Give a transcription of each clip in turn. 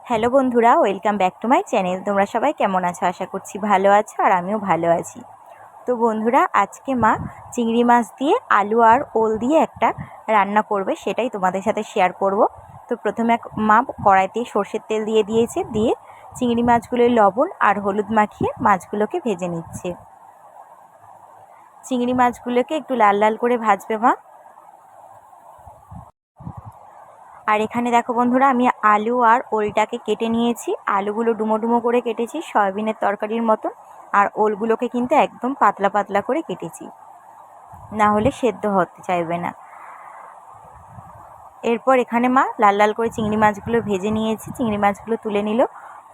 Hello বন্ধুরা, welcome back to my channel. তোমরা সবাই কেমন আছো? আশা করছি ভালো আছো, আর আমিও ভালো আছি। তো বন্ধুরা, আজকে মা চিংড়ি মাছ দিয়ে আলু আর ওল দিয়ে একটা রান্না করবে, সেটাই তোমাদের সাথে শেয়ার করব। তো প্রথমে মা কড়াইতে সর্ষের তেল দিয়ে দিয়েছে, দিয়ে চিংড়ি মাছগুলোয় লবণ আর হলুদ মাখিয়ে মাছগুলোকে ভেজে নিচ্ছে। চিংড়ি মাছগুলোকে একটু লাল লাল করে ভাজবে মা। আর এখানে দেখো বন্ধুরা, আমি আলু আর ওলটাকে কেটে নিয়েছি। আলুগুলো ডুমো ডুমো করে কেটেছি, সয়াবিনের তরকারির মতন। আর ওলগুলোকে কিন্তু একদম পাতলা পাতলা করে কেটেছি, না হলে সেদ্ধ হতে চাইবে না। এরপর এখানে মা লাল লাল করে চিংড়ি মাছগুলো ভেজে নিয়েছি। চিংড়ি মাছগুলো তুলে নিল,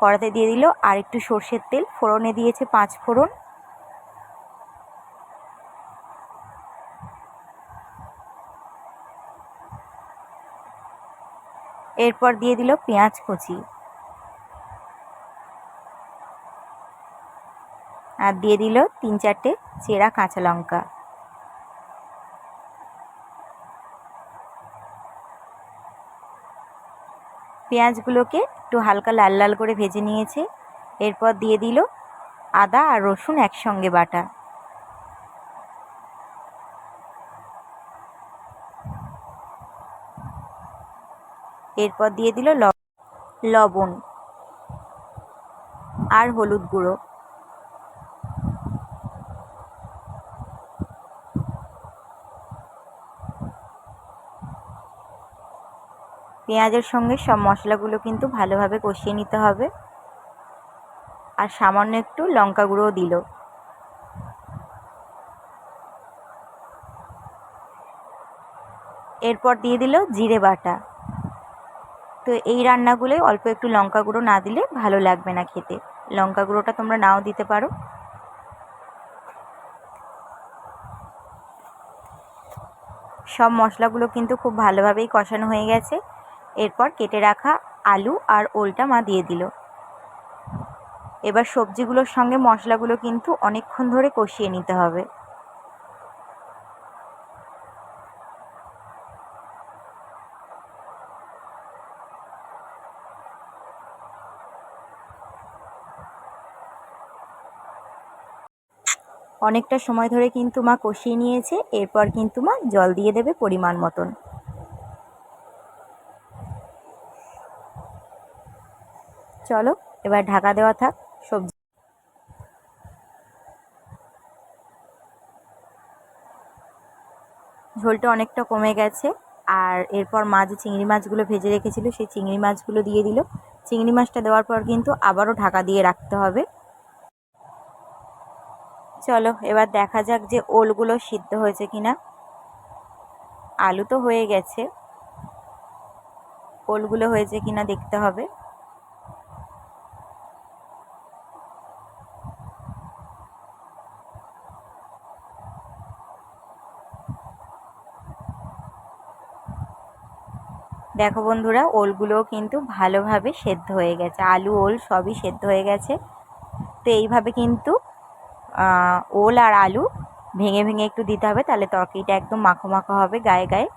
কড়াতে দিয়ে দিল আর একটু সর্ষের তেল, ফোড়নে দিয়েছে 5 ফোড়ন। এরপর দিয়ে দিল পেঁয়াজ কুচি, আর দিয়ে দিল 3-4টে চেরা কাঁচা লঙ্কা। পেঁয়াজগুলোকে একটু হালকা লাল লাল করে ভেজে নিয়েছে। এরপর দিয়ে দিল আদা আর রসুন একসঙ্গে বাটা। এরপর দিয়ে দিল লবণ আর হলুদ গুঁড়ো। পেঁয়াজের সঙ্গে সব মশলাগুলো কিন্তু ভালোভাবে কষিয়ে নিতে হবে। আর সামান্য একটু লঙ্কা গুঁড়োও দিল। এরপর দিয়ে দিল জিরে বাটা। তো এই রান্নাগুলোয় অল্প একটু লঙ্কা গুঁড়ো না দিলে ভালো লাগবে না খেতে। লঙ্কা গুঁড়োটা তোমরা নাও দিতে পারো। সব মশলাগুলো কিন্তু খুব ভালোভাবেই কষানো হয়ে গেছে। এরপর কেটে রাখা আলু আর ওলটা মা দিয়ে দিল। এবার সবজিগুলোর সঙ্গে মশলাগুলো কিন্তু অনেকক্ষণ ধরে কষিয়ে নিতে হবে। অনেকটা সময় ধরে কিন্তু মা কষিয়ে নিয়েছে। এরপর কিন্তু মা জল দিয়ে দেবে পরিমাণ মতন। চলো এবার ঢাকা দেওয়া থাক। সবজি ঝোলটা অনেকটা কমে গেছে। আর এরপর মা যে চিংড়ি মাছগুলো ভেজে রেখেছিল, সেই চিংড়ি মাছগুলো দিয়ে দিল। চিংড়ি মাছটা দেওয়ার পর কিন্তু আবারও ঢাকা দিয়ে রাখতে হবে। চলো এবার দেখা যাক যে ওলগুলো সিদ্ধ হয়েছে কিনা। আলু তো হয়ে গেছে, ওলগুলো হয়েছে কিনা দেখতে হবে। দেখো বন্ধুরা, ওলগুলোও কিন্তু ভালোভাবে সেদ্ধ হয়ে গেছে। আলু ওল সবই সেদ্ধ হয়ে গেছে। তো এইভাবে কিন্তু ওল আর আলু ভেঙে ভেঙে একটু দিতে হবে, তাহলে তরকারিটা একদম মাখো মাখো হবে গায়ে গায়ে।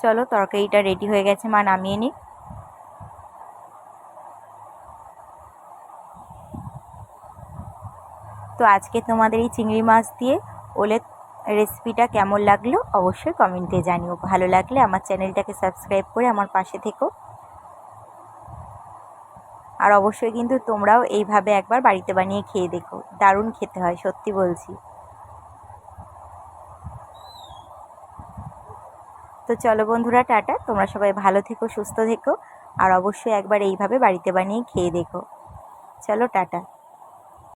চলো তরকারিটা রেডি হয়ে গেছে, মা নামিয়ে নিই। তো আজকে তোমাদের এই চিংড়ি মাছ দিয়ে ওলের রেসিপিটা কেমন লাগলো অবশ্যই কমেন্টে জানিও। ভালো লাগলে আমার চ্যানেলটাকে সাবস্ক্রাইব করে আমার পাশে থেকো। আর অবশ্যই কিন্তু তোমরাও এইভাবে একবার বাড়িতে বানিয়ে খেয়ে দেখো, দারুণ খেতে হয়, সত্যি বলছি। তো চলো বন্ধুরা, টাটা। তোমরা সবাই ভালো থেকো, সুস্থ থেকো, আর অবশ্যই একবার এইভাবে বাড়িতে বানিয়ে খেয়ে দেখো। চলো টাটা।